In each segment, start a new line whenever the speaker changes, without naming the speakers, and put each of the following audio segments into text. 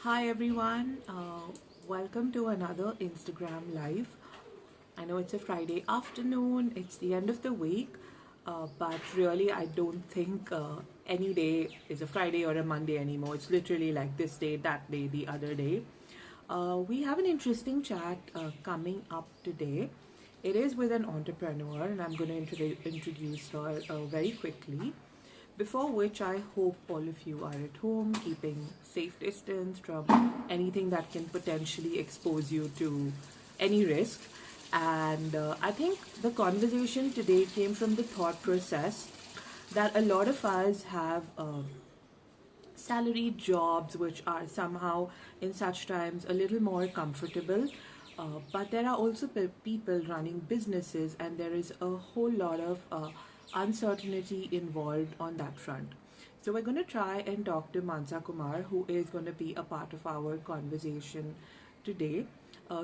Hi everyone, welcome to another Instagram Live. I know it's a Friday afternoon, it's the end of the week, but really I don't think any day is a Friday or a Monday anymore. It's literally like this day, that day, the other day. We have an interesting chat coming up today. It is with an entrepreneur, and I'm going to introduce her very quickly. Before which, I hope all of you are at home, keeping safe distance from anything that can potentially expose you to any risk. And I think the conversation today came from the thought process that a lot of us have salaried jobs which are somehow in such times a little more comfortable. But there are also people running businesses, and there is a whole lot of uncertainty involved on that front. So, we're going to try and talk to Mansa Kumar, who is going to be a part of our conversation today.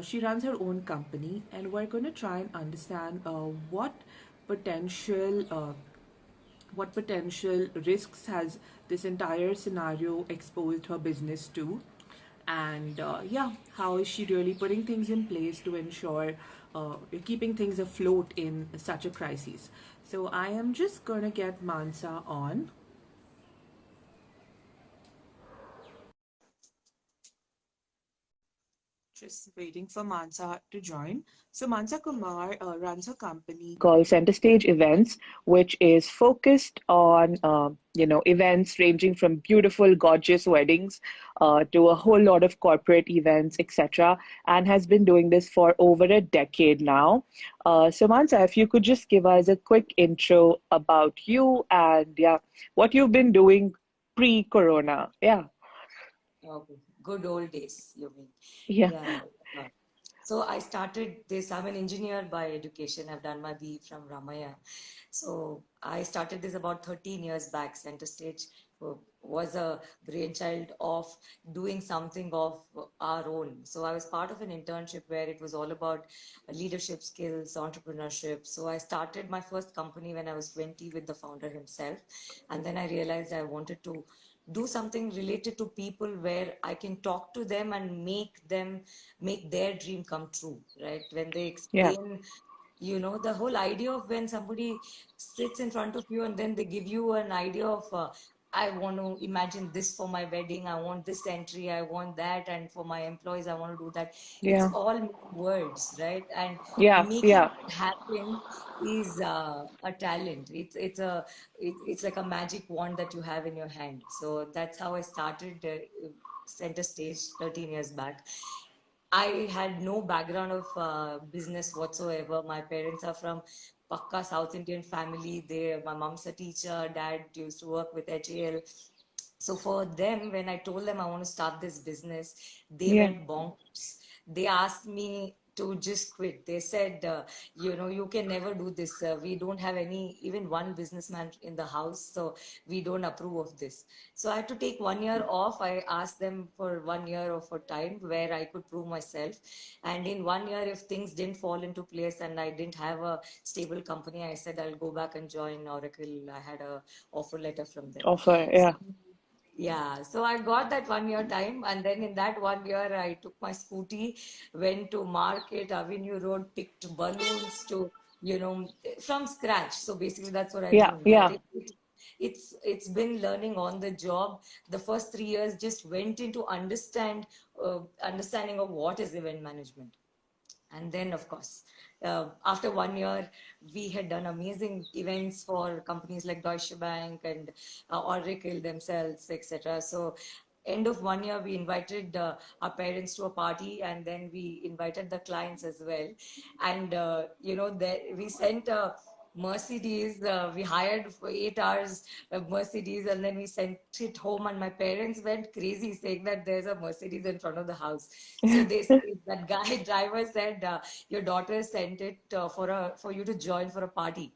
She runs her own company, and we're going to try and understand potential uh, what potential risks has this entire scenario exposed her business to, and yeah, how is she really putting things in place to ensure keeping things afloat in such a crisis. So I am just going to get Mansa on. Just waiting for Mansa to join. So Mansa Kumar runs a company called Center Stage Events, which is focused on events ranging from beautiful, gorgeous weddings to a whole lot of corporate events, etc., and has been doing this for over a decade now. So Mansa, if you could just give us a quick intro about you and yeah, what you've been doing pre-corona. Yeah,
Okay. Good old days, you mean?
yeah,
Yeah. uh, So I started this. I'm an engineer by education. I've done my BE from Ramaya. So I started this about 13 years back. Center Stage was a brainchild of doing something of our own. So I was part of an internship where it was all about leadership skills, entrepreneurship. So I started my first company when I was 20 with the founder himself. And then I realized I wanted to do something related to people where I can talk to them and make their dream come true, right? When they
yeah,
explain, the whole idea of when somebody sits in front of you and then they give you an idea of, I want to imagine this for my wedding, I want this entry, I want that, and for my employees, I want to do that. It's
yeah,
all words, right? And
yeah,
making
yeah.
it happen is a talent. It's like a magic wand that you have in your hand. So that's how I started Center Stage 13 years back. I had no background of business whatsoever. My parents are from Pakka South Indian family. My mom's a teacher. Dad used to work with HAL. So for them, when I told them I want to start this business, they
Yeah.
went bonkers. They asked me to just quit. They said, you can never do this. We don't have even one businessman in the house, so we don't approve of this. So I had to take 1 year off. I asked them for 1 year of a time where I could prove myself. And in 1 year, if things didn't fall into place and I didn't have a stable company, I said I'll go back and join Oracle. I had a offer letter from them.
Offer,
So
yeah.
yeah, so I got that 1 year time, and then in that 1 year, I took my scooty, went to market, Avenue Road, picked balloons from scratch. So basically, that's what I
Yeah,
do.
yeah.
It's been learning on the job. The first 3 years just went into understanding of what is event management. And then, of course, after 1 year, we had done amazing events for companies like Deutsche Bank and Oracle themselves, etc. So, end of 1 year, we invited our parents to a party, and then we invited the clients as well. And we sent a Mercedes. We hired for 8 hours a Mercedes, and then we sent it home. And my parents went crazy, saying that there's a Mercedes in front of the house. So that guy driver said, "Your daughter sent it for you to join for a party."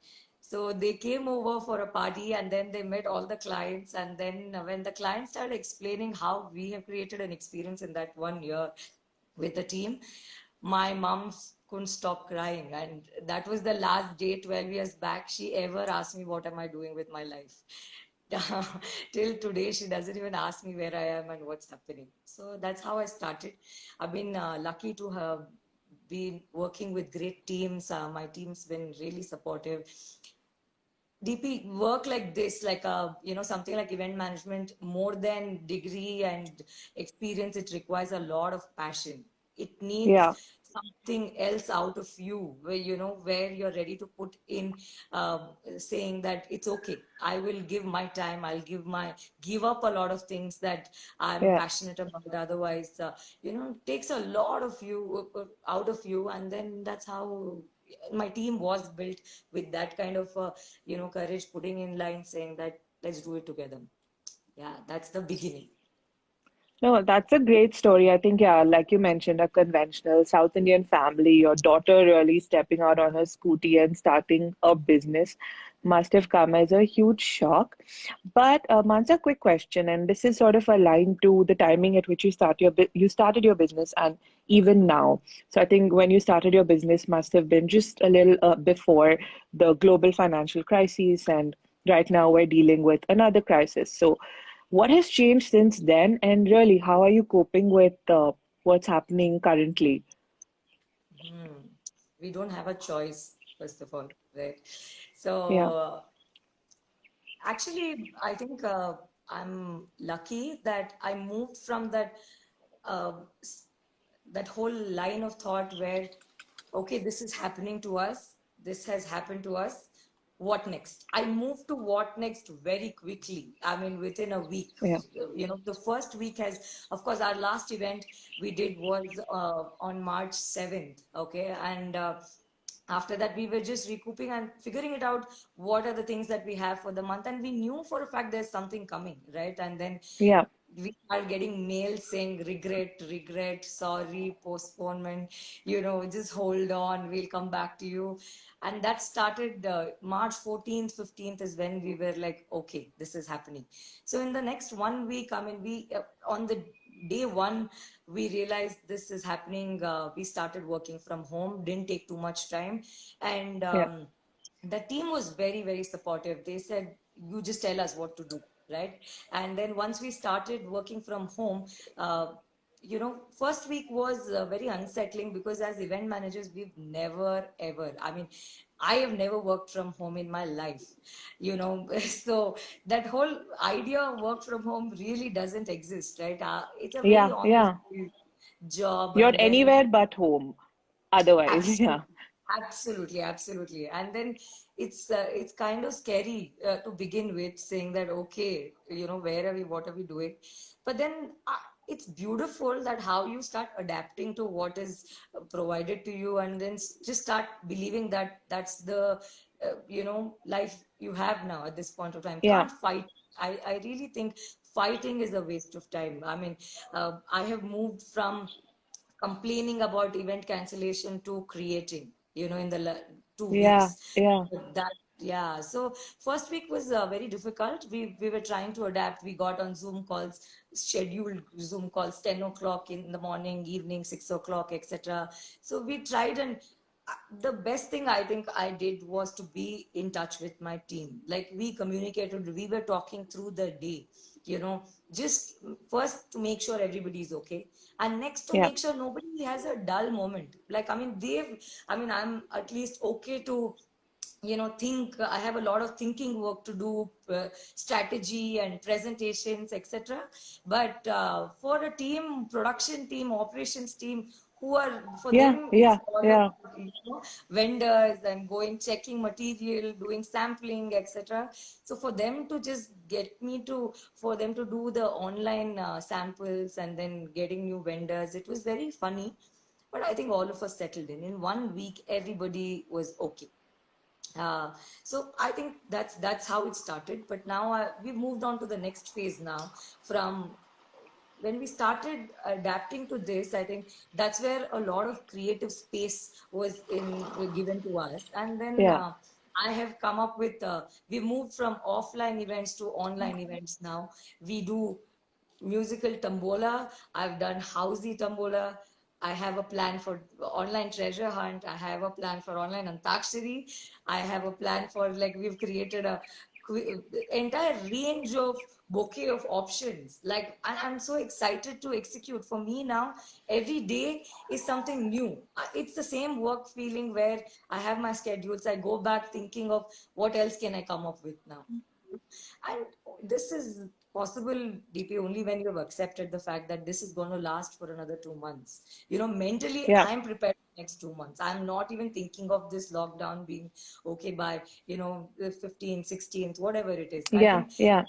So they came over for a party, and then they met all the clients. And then when the clients started explaining how we have created an experience in that 1 year with the team, my mom couldn't stop crying. And that was the last day, 12 years back, she ever asked me, what am I doing with my life? till today, she doesn't even ask me where I am and what's happening. So that's how I started. I've been lucky to have been working with great teams. My team's been really supportive. DP, work like this, like something like event management, more than degree and experience, it requires a lot of passion. It needs
Yeah.
something else out of you, where where you're ready to put in, saying that it's okay. I will give my time. I'll give up a lot of things that I'm
Yeah.
passionate about. Otherwise, it takes a lot of you out of you, and then that's how my team was built, with that kind of courage, putting in line, saying that let's do it together. Yeah, that's the beginning.
No, that's a great story. I think, yeah, like you mentioned, a conventional South Indian family, your daughter really stepping out on her scooty and starting a business must have come as a huge shock. But Mansa, quick question, and this is sort of aligned to the timing at which you started your business and even now. So I think when you started your business must have been just a little before the global financial crisis, and right now we're dealing with another crisis. So what has changed since then, and really, how are you coping with what's happening currently?
Hmm. We don't have a choice, first of all, right?
Yeah,
So actually, I think I'm lucky that I moved from uh, s- that whole line of thought where, okay, this is happening to us, this has happened to us, what next? I moved to what next very quickly. I mean, within a week.
yeah,
The first week has, of course, our last event we did was on March 7th, okay? And after that, we were just recouping and figuring it out, what are the things that we have for the month. And we knew for a fact there's something coming, right? And then
yeah,
we are getting mails saying regret, sorry, postponement, just hold on, we'll come back to you. And that started March 14th, 15th is when we were like, okay, this is happening. So in the next 1 week, I mean, we on the day one, we realized this is happening. We started working from home, didn't take too much time. And
yeah,
the team was very, very supportive. They said, you just tell us what to do, right? And then once we started working from home, first week was very unsettling, because as event managers, we've never ever, I mean, I have never worked from home in my life, so that whole idea of work from home really doesn't exist, right? It's a very
yeah,
on the
yeah.
field job,
You're
and then
anywhere but home. Otherwise, yeah,
absolutely, absolutely, absolutely. And then it's kind of scary to begin with, saying that, okay, where are we? What are we doing? But then it's beautiful that how you start adapting to what is provided to you, and then just start believing that that's the life you have now at this point of time.
yeah,
Can't fight. I really think fighting is a waste of time. I mean, I have moved from complaining about event cancellation to creating, in the 2 weeks.
yeah, yeah,
That, yeah. So first week was very difficult. We were trying to adapt. We got on Zoom calls, scheduled Zoom calls, 10 o'clock in the morning, evening, 6 o'clock, etc. So we tried, and the best thing I think I did was to be in touch with my team. Like, we communicated, we were talking through the day, you know, just first to make sure everybody's okay, and next to
yeah,
make sure nobody has a dull moment. Like, I mean, I'm at least okay to think. I have a lot of thinking work to do, strategy and presentations, etc. But for a team, production team, operations team, who are, for
yeah,
them it's
yeah,
all
yeah,
about, vendors and going, checking material, doing sampling, etc. So for them to just get me to for them to do the online samples, and then getting new vendors, it was very funny. But I think all of us settled in 1 week. Everybody was okay. uh, so I think that's how it started. But now we've moved on to the next phase now. From when we started adapting to this, I think that's where a lot of creative space was given to us. And then
yeah,
I have come up with, we moved from offline events to online events now. We do musical tombola. I've done housey tombola. I have a plan for online treasure hunt. I have a plan for online antakshari. I have a plan for, like, we've created a entire range of bouquet of options. Like, I'm so excited to execute. For me now, every day is something new. It's the same work feeling where I have my schedules. I go back thinking of what else can I come up with now. And this is possible, DP, only when you've accepted the fact that this is going to last for another 2 months. Mentally,
Yeah,
I'm prepared for next 2 months. I'm not even thinking of this lockdown being okay by, the 15th, 16th, whatever it is. I
yeah,
think
yeah,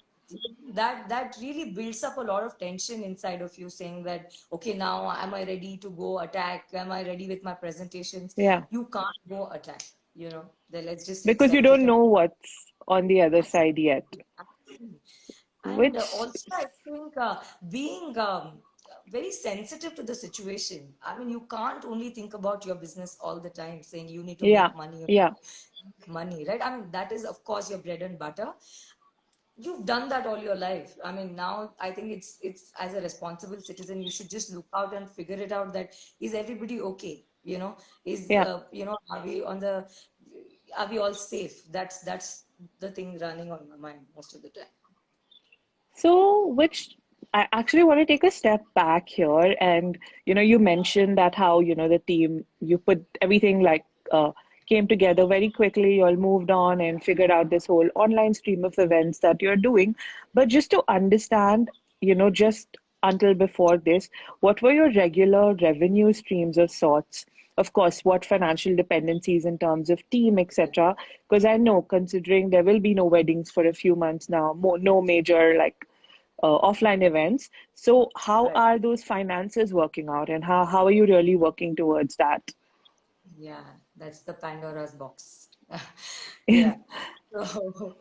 that really builds up a lot of tension inside of you, saying that, okay, now am I ready to go attack? Am I ready with my presentations?
yeah.
You can't go attack, then let's just
Because you
accept it.
don't know what's on the other side yet.
And and
Which,
also, I think being very sensitive to the situation. I mean, you can't only think about your business all the time, saying you need to
yeah,
make money,
yeah,
right? I mean, that is, of course, your bread and butter. You've done that all your life. I mean, now I think it's as a responsible citizen, you should just look out and figure it out. That is everybody okay? Is
yeah.
are we all safe? That's the thing running on my mind most of the time.
So, which I actually want to take a step back here. And, you mentioned that how, the team, you put everything like came together very quickly. You all moved on and figured out this whole online stream of events that you're doing. But just to understand, just until before this, what were your regular revenue streams of sorts? Of course, what financial dependencies in terms of team, etc. Because I know, considering there will be no weddings for a few months now, no major like offline events. So, how
Right.
are those finances working out, and how are you really working towards that?
Yeah, that's the Pandora's box. Yeah. So,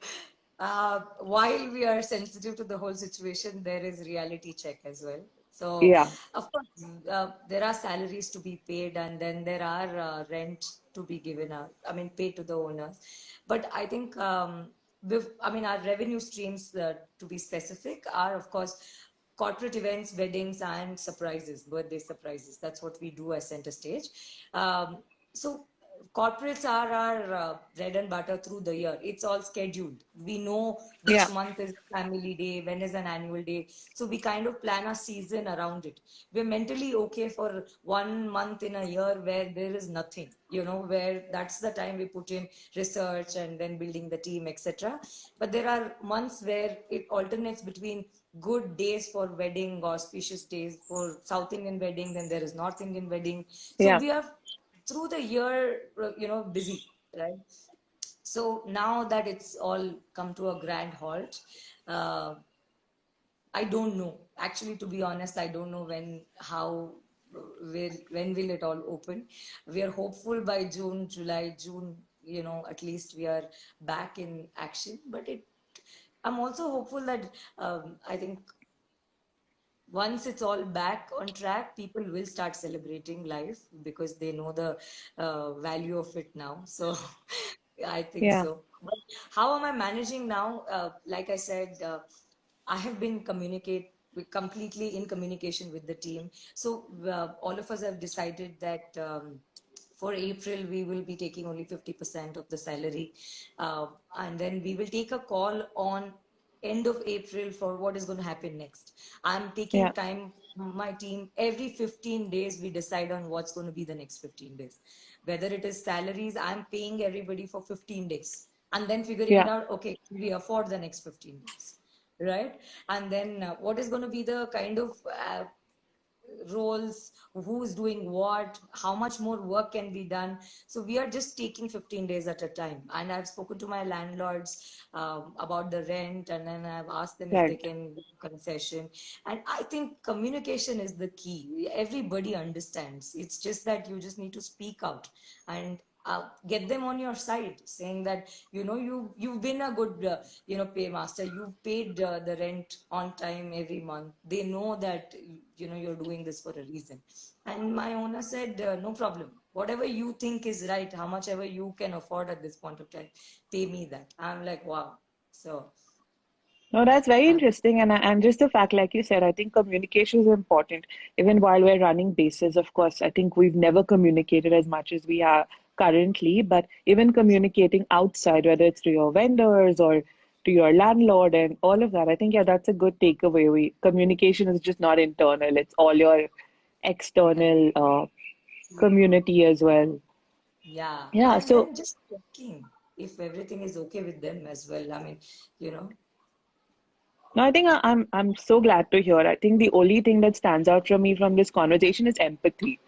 while we are sensitive to the whole situation, there is reality check as well. So,
Yeah,
of course, there are salaries to be paid, and then there are rent to be given out. I mean, paid to the owners. But I think, I mean, our revenue streams, to be specific, are of course corporate events, weddings, and surprises, birthday surprises. That's what we do as Center Stage. So corporates are our bread and butter through the year. It's all scheduled. We know which
yeah,
month is family day, when is an annual day. So we kind of plan a season around it. We're mentally okay for 1 month in a year where there is nothing, where that's the time we put in research and then building the team, etc. But there are months where it alternates between good days for wedding, auspicious days for South Indian wedding, then there is North Indian wedding. So
yeah.
we are through the year, busy, right? So now that it's all come to a grand halt, uh, I don't know. Actually, to be honest, I don't know when will it all open. We are hopeful by June, July, June, at least we are back in action. But I'm also hopeful that I think once it's all back on track, people will start celebrating life because they know the value of it now. So I think
Yeah.
so. But how am I managing now? Like I said, I have been completely in communication with the team. So all of us have decided that for April, we will be taking only 50% of the salary. And then we will take a call on end of April for what is going to happen next. I'm taking
Yeah.
time, my team, every 15 days, we decide on what's going to be the next 15 days. Whether it is salaries, I'm paying everybody for 15 days and then figuring it
Yeah.
out, okay, can we afford the next 15 days? Right? And then what is going to be the kind of roles, who's doing what, how much more work can be done. So we are just taking 15 days at a time. And I've spoken to my landlords about the rent, and then I've asked them if they
Right.
can give concession. And I think communication is the key. Everybody understands. It's just that you just need to speak out and get them on your side, saying that you've been a good paymaster. You've paid the rent on time every month. They know that you're doing this for a reason. And my owner said, no problem, whatever you think is right, how much ever you can afford at this point of time, pay me that. I'm like, wow. So
No, that's very
uh,
interesting. And just the fact, like you said, I think communication is important. Even while we're running bases, of course, I think we've never communicated as much as we are currently, but even communicating outside, whether it's to your vendors or to your landlord and all of that. I think, yeah, that's a good takeaway. Communication is just not internal, it's all your external community as well.
Yeah,
Yeah,
and
so
then just checking if everything is okay with them as well. I mean, you know,
no, I think I'm so glad to hear. I think the only thing that stands out from me from this conversation is empathy.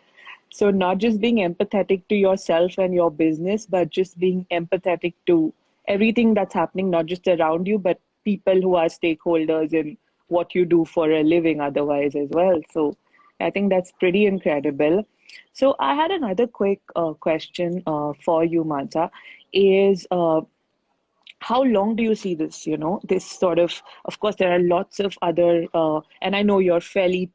So not just being empathetic to yourself and your business, but just being empathetic to everything that's happening, not just around you, but people who are stakeholders in what you do for a living otherwise as well. So I think that's pretty incredible. So I had another quick question for you, Manta, is how long do you see this, this sort of course, there are lots of other, and I know you're fairly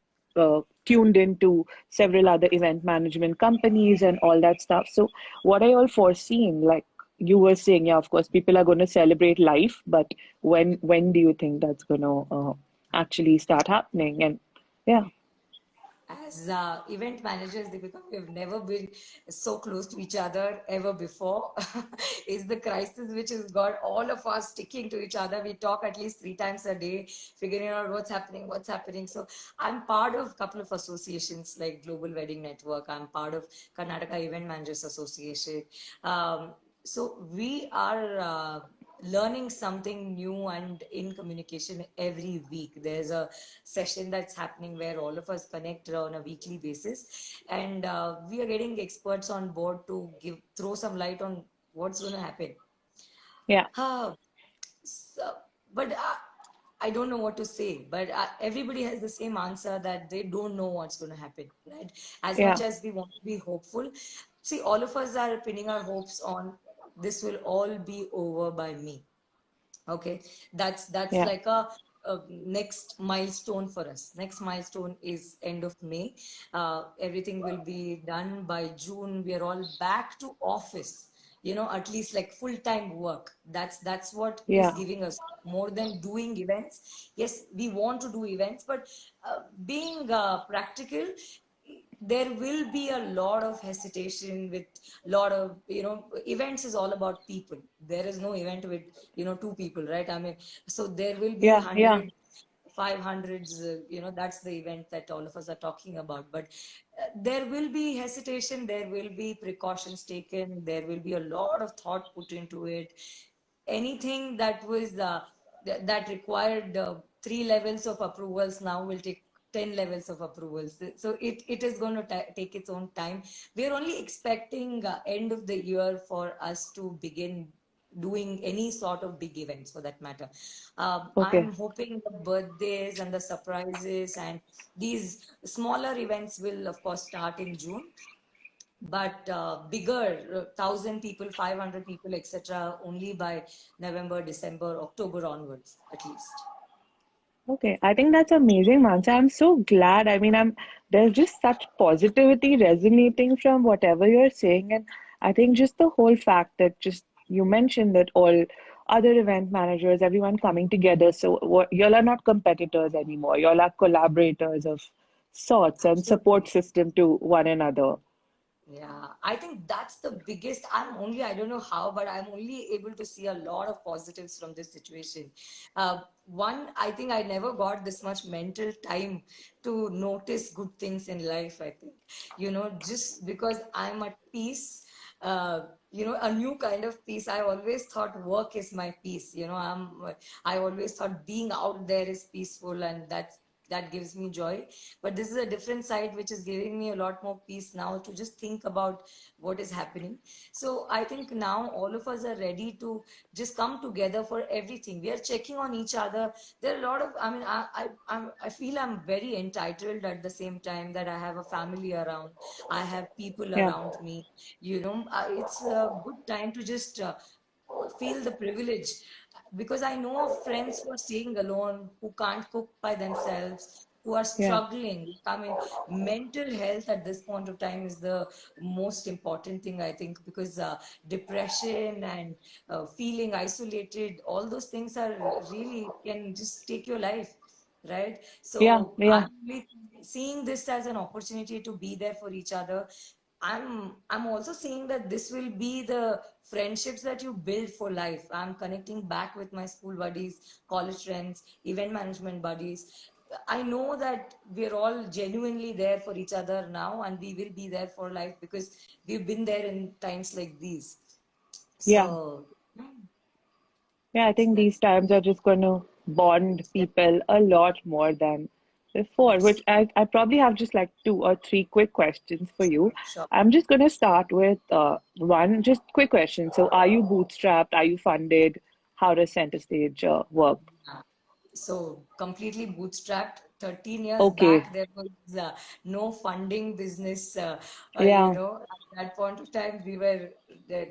tuned into several other event management companies and all that stuff. So what are you all foreseeing? Like you were saying, yeah, of course, people are going to celebrate life, but when do you think that's going to actually start happening? And yeah,
as event managers, Deepika, we've never been so close to each other ever before. It's the crisis which has got all of us sticking to each other. We talk at least 3 times a day, figuring out what's happening, what's happening. So I'm part of a couple of associations like Global Wedding Network. I'm part of Karnataka Event Managers Association. So we are learning something new and in communication every week. There's a session that's happening where all of us connect on a weekly basis, and we are getting experts on board to give throw some light on what's going to happen.
yeah,
uh, so, but I don't know what to say, but everybody has the same answer that they don't know what's going to happen, right? As much
yeah,
as we want to be hopeful, see, all of us are pinning our hopes on this will all be over by me. Okay, that's
yeah,
like a next milestone for us. Next milestone is end of May. Everything will be done by June. We are all back to office, at least like full-time work. That's what is
yeah,
giving us more than doing events. Yes, we want to do events, but being practical, there will be a lot of hesitation with lot of, events is all about people. There is no event with, two people, right? I mean, so there will be
yeah, yeah,
100, 500s, that's the event that all of us are talking about. But there will be hesitation, there will be precautions taken, there will be a lot of thought put into it. Anything that was that required 3 levels of approvals now will take 10 levels of approvals. So it is going to take its own time. We're only expecting end of the year for us to begin doing any sort of big events for that matter.
okay.
I'm hoping the birthdays and the surprises and these smaller events will of course start in June, but bigger 1,000 people, 500 people, etc., only by November, December, October onwards at least.
Okay, I think that's amazing, Mansa. I'm so glad. I mean, there's just such positivity resonating from whatever you're saying, and I think just the whole fact that just you mentioned that all other event managers, everyone coming together. So y'all are not competitors anymore. Y'all are collaborators of sorts and support
Absolutely.
system to one another.
Yeah, I think that's the biggest. I don't know how, but I'm only able to see a lot of positives from this situation. One, I think I never got this much mental time to notice good things in life. I think, just because I'm at peace, a new kind of peace. I always thought work is my peace. I always thought being out there is peaceful, and that gives me joy. But this is a different side which is giving me a lot more peace now to just think about what is happening. So I think now all of us are ready to just come together for everything. We are checking on each other. There are a lot of, I mean, I feel I'm very entitled at the same time that I have a family around, I have people
Yeah,
around me. It's a good time to just feel the privilege, because I know of friends who are staying alone, who can't cook by themselves, who are
yeah,
struggling. I mean, mental health at this point of time is the most important thing, I think, because depression and feeling isolated, all those things are really can just take your life, right?
yeah,
So
yeah.
I'm really seeing this as an opportunity to be there for each other. I'm also saying that this will be the friendships that you build for life. I'm connecting back with my school buddies, college friends, event management buddies. I know that we're all genuinely there for each other now, and we will be there for life because we've been there in times like these.
Yeah.
So
Yeah, I think these
that's
times are just going to bond
yeah,
people a lot more than before, which
absolutely
I probably have just like two or three quick questions for you.
sure.
I'm just going to start with one just quick question. So, are you bootstrapped? Are you funded? How does Center Stage work?
So completely bootstrapped. 13 years
Okay.
back, there was no funding business.
Yeah.
At that point of time, we were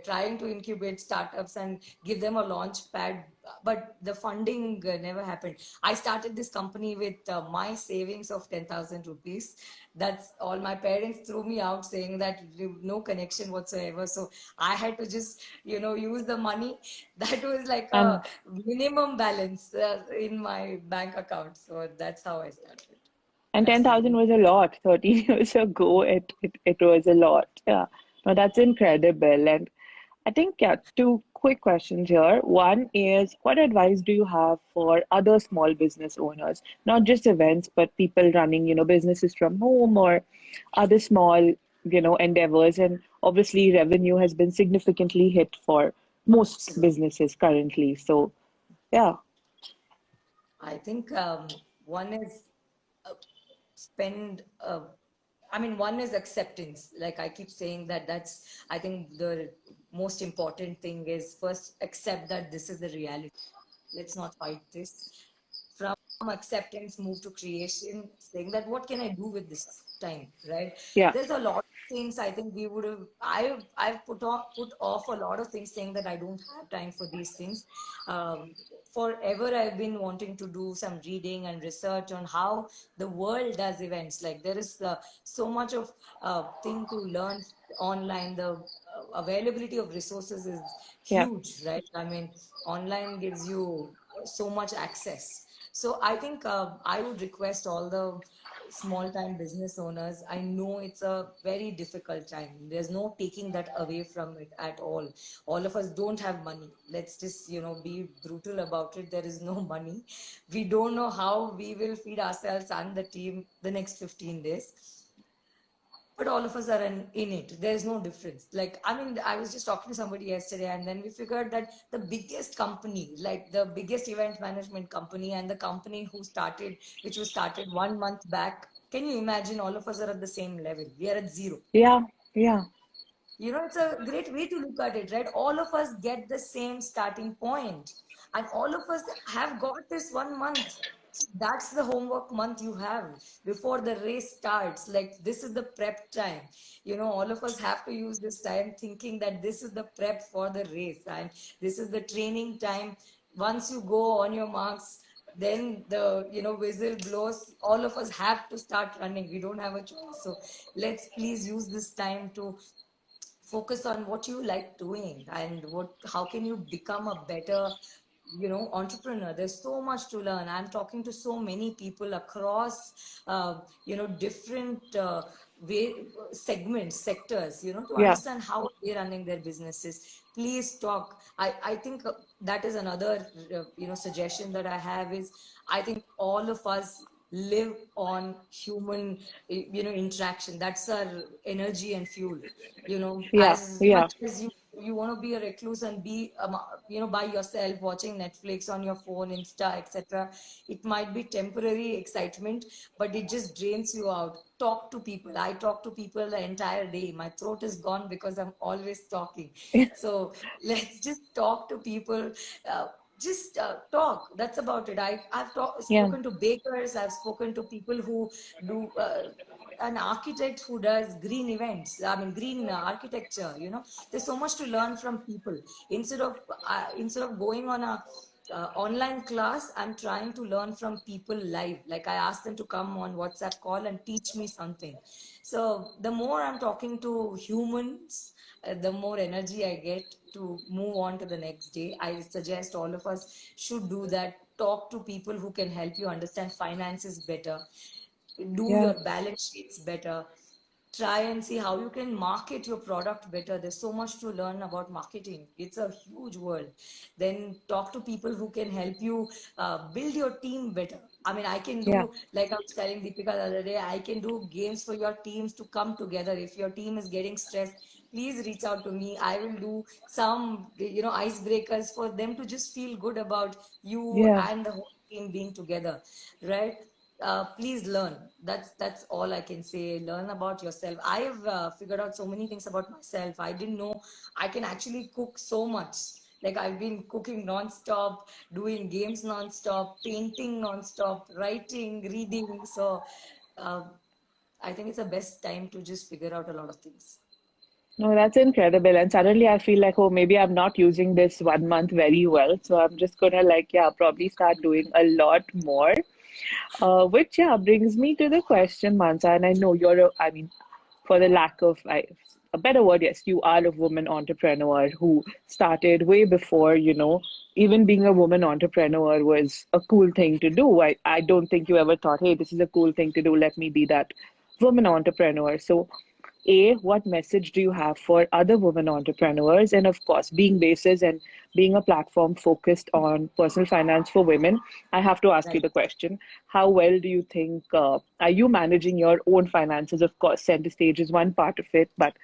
trying to incubate startups and give them a launch pad, but the funding never happened. I started this company with my savings of 10,000 rupees. That's all. My parents threw me out saying that no connection whatsoever. So I had to just, use the money. That was like a
And
minimum balance in my bank account. So that's how I started.
10,000
Absolutely.
was a lot. 13 years ago, it was a lot. Yeah. No, that's incredible. And I think, yeah, two quick questions here. One is, what advice do you have for other small business owners, not just events, but people running, businesses from home or other small, endeavors? And obviously, revenue has been significantly hit for most
Absolutely.
businesses currently. So, yeah,
I think one is uh, spend I mean, one is acceptance. Like I keep saying that I think the most important thing is first accept that this is the reality. Let's not fight this. From acceptance, move to creation, saying that what can I do with this time, right?
yeah,
There's a lot of things I think we would have. I've put off a lot of things, saying that I don't have time for these things. Forever I've been wanting to do some reading and research on how the world does events. Like there is so much of thing to learn online. The availability of resources is
yeah,
huge, right? I mean, online gives you so much access. So I think I would request all the small time business owners. I know it's a very difficult time. There's no taking that away from it at all of us don't have money. Let's just be brutal about it. There is no money. We don't know how we will feed ourselves and the team the next 15 days, but all of us are in it. There's no difference. Like, I mean, I was just talking to somebody yesterday, and then we figured that the biggest company, like the biggest event management company, and the company which was started 1 month back, can you imagine? All of us are at the same level. We are at zero.
yeah, yeah,
It's a great way to look at it, right? All of us get the same starting point, and all of us have got this 1 month. That's the homework month you have before the race starts. Like, this is the prep time. All of us have to use this time thinking that this is the prep for the race, and this is the training time. Once you go on your marks, then the whistle blows. All of us have to start running. We don't have a choice. So let's please use this time to focus on what you like doing, and how can you become a better entrepreneur. There's so much to learn. I'm talking to so many people across different segments, sectors, to
yeah,
understand how they're running their businesses. Please talk. I think that is another suggestion that I have is, I think all of us live on human interaction. That's our energy and fuel.
yeah,
As
yeah,
much as you want to be a recluse and be by yourself watching Netflix on your phone, Insta, etc., it might be temporary excitement, but it just drains you out. Talk to people. I talk to people the entire day. My throat is gone because I'm always talking. So let's just talk to people. Just talk. That's about it.
yeah,
Spoken to bakers. I've spoken to people who do an architect who does green events. I mean, green architecture. There's so much to learn from people. Instead of going on a online class, I'm trying to learn from people live. Like, I ask them to come on WhatsApp call and teach me something. So the more I'm talking to humans, the more energy I get to move on to the next day. I suggest all of us should do that. Talk to people who can help you understand finances better, do
yeah,
your balance sheets better, try and see how you can market your product better. There's so much to learn about marketing. It's a huge world. Then talk to people who can help you build your team better. I mean, I can
Yeah.
do, like I was telling Deepika the other day, I can do games for your teams to come together. If your team is getting stressed, please reach out to me. I will do some, icebreakers for them to just feel good about you
Yeah.
and the whole team being together, right? Please learn. That's all I can say. Learn about yourself. I have figured out so many things about myself. I didn't know I can actually cook so much. Like I've been cooking non-stop, doing games non-stop, painting non-stop, writing, reading. So uh, I think it's the best time to just figure out a lot of things.
No, that's incredible. And suddenly I feel like, oh, maybe I'm not using this 1 month very well. So I'm just gonna like, yeah, probably start doing a lot more. Which, yeah, brings me to the question, Mansa, and I know I mean, for the lack of a better word, yes, you are a woman entrepreneur who started way before, even being a woman entrepreneur was a cool thing to do. I don't think you ever thought, hey, this is a cool thing to do. Let me be that woman entrepreneur. So, what message do you have for other women entrepreneurs? And of course, being basis and being a platform focused on personal finance for women, I have to ask you
Right.
the question, how well do you think, are you managing your own finances? Of course, center stage is one part of it, but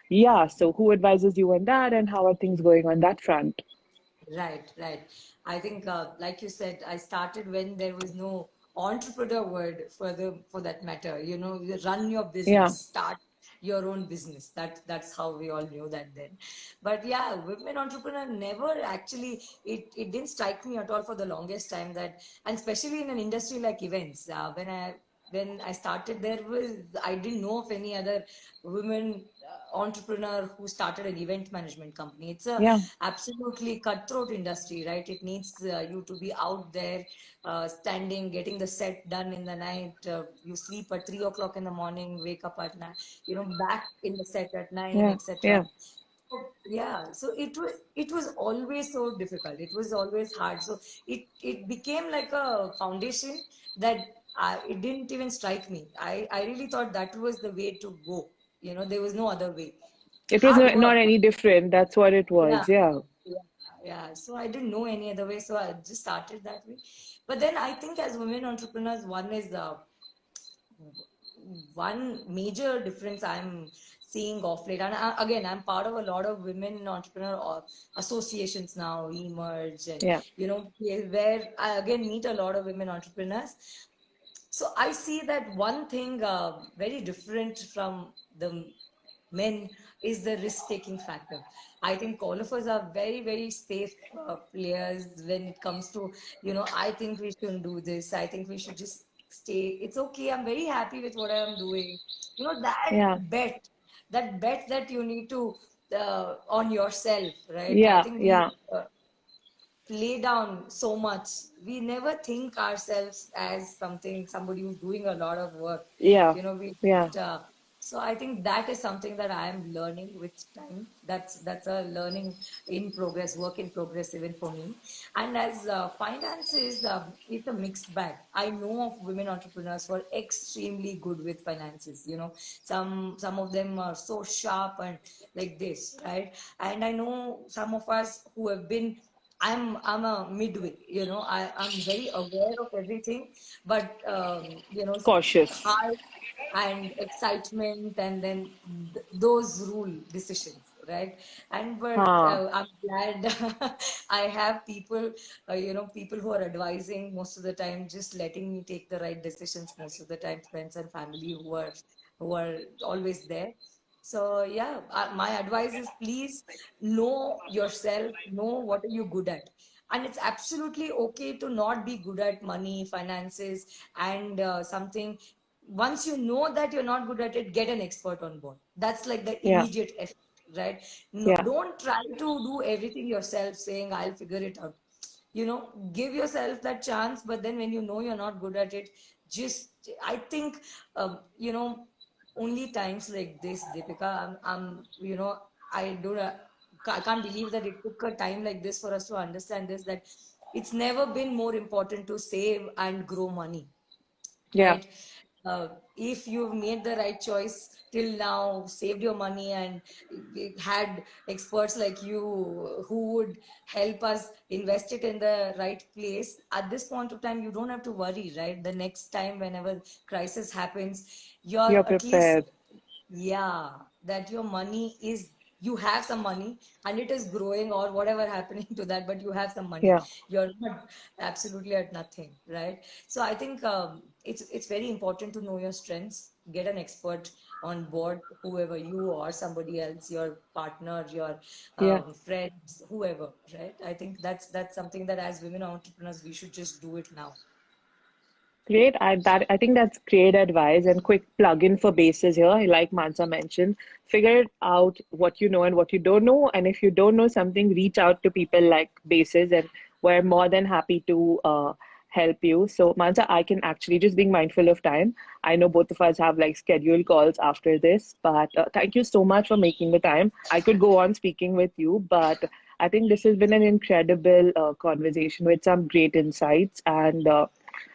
yeah, so who advises you on that and how are things going on that front?
Right, right. I think, like you said, I started when there was no entrepreneur word for that matter. You run your
Yeah,
business, start your own business. That's how we all knew that then. But yeah, women entrepreneur never actually it didn't strike me at all for the longest time that, and especially in an industry like events, when I started, I didn't know of any other women entrepreneur who started an event management company. It's a
yeah,
absolutely cutthroat industry, right? It needs you to be out there, standing, getting the set done in the night. You sleep at 3 o'clock in the morning, wake up at night, back in the set at 9,
yeah,
etc.
yeah,
Yeah, so it was always so difficult. It was always hard. So it became like a foundation that it didn't even strike me. I really thought that was the way to go. There was no other way.
it was
Hard
not
work.
any different. That's what it
Yeah,
was. Yeah,
yeah, yeah. So I didn't know any other way, so I just started that way. But then I think as women entrepreneurs, one major difference I'm seeing off late, and again, I'm part of a lot of women entrepreneur associations now, Emerge, and
yeah,
where I again meet a lot of women entrepreneurs. So I see that one thing very different from the men is the risk taking factor. I think all of us are very, very safe players when it comes to, I think we shouldn't do this. I think we should just stay. It's okay. I'm very happy with what I'm doing. That
yeah,
bet that you need to on yourself, right? I
yeah,
think we
yeah,
lay down so much. We never think ourselves as somebody who's doing a lot of work.
yeah,
We
yeah.
so I think that is something that I am learning with time. That's a learning in progress, work in progress even for me. And as finances, it's a mixed bag. I know of women entrepreneurs who are extremely good with finances. Some of them are so sharp and like this, right? And I know some of us who have been I'm a midway, I'm very aware of everything, but
Cautious.
heart and excitement, and then those rule decisions, right? And but
Huh.
I'm glad I have people, people who are advising most of the time, just letting me take the right decisions most of the time, friends and family who are always there. So yeah, my advice is, please know yourself, know what are you good at. And it's absolutely okay to not be good at money, finances, and something. Once you know that you're not good at it, get an expert on board. That's like the
Yeah,
immediate effect, right? No,
yeah,
don't try to do everything yourself saying I'll figure it out. Give yourself that chance, but then when you know you're not good at it, just I think only times like this, Deepika, I don't I can't believe that it took a time like this for us to understand this, that it's never been more important to save and grow money,
yeah,
right? if you've made the right choice till now, saved your money, and had experts like you who would help us invest it in the right place, at this point of time, you don't have to worry, right? The next time, whenever crisis happens, you're
You're
at least,
prepared.
yeah, that your money is, you have some money and it is growing or whatever happening to that, but you have some money.
Yeah.
You're not absolutely at nothing, right? So I think it's very important to know your strengths, get an expert on board, whoever you or somebody else, your partner, your
Yeah.
friends, whoever, right? I think that's something that as women entrepreneurs we should just do it now.
Great. I think that's great advice and quick plug-in for bases here. Like Mansa mentioned, figure out what you know and what you don't know. And if you don't know something, reach out to people like bases, and we're more than happy to help you. So Mansa, I can actually, just being mindful of time. I know both of us have like scheduled calls after this, but thank you so much for making the time. I could go on speaking with you, but I think this has been an incredible conversation with some great insights and.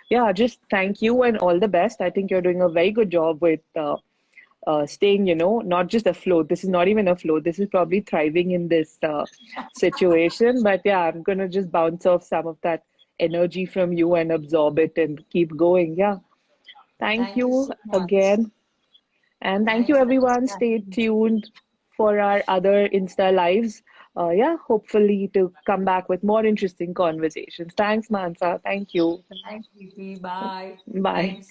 Yeah, just thank you and all the best. I think you're doing a very good job with staying, not just afloat. This is not even afloat. This is probably thriving in this situation. But yeah, I'm gonna just bounce off some of that energy from you and absorb it and keep going. Yeah. Thank
Thank you
you
so much.
again. And thank you,
Thanks for
everyone. Stay
having me.
tuned for our other Insta lives. Yeah, hopefully to come back with more interesting conversations. Thanks, Mansa. Thank you.
Thanks, Preeti. Bye.
Bye.
Thanks.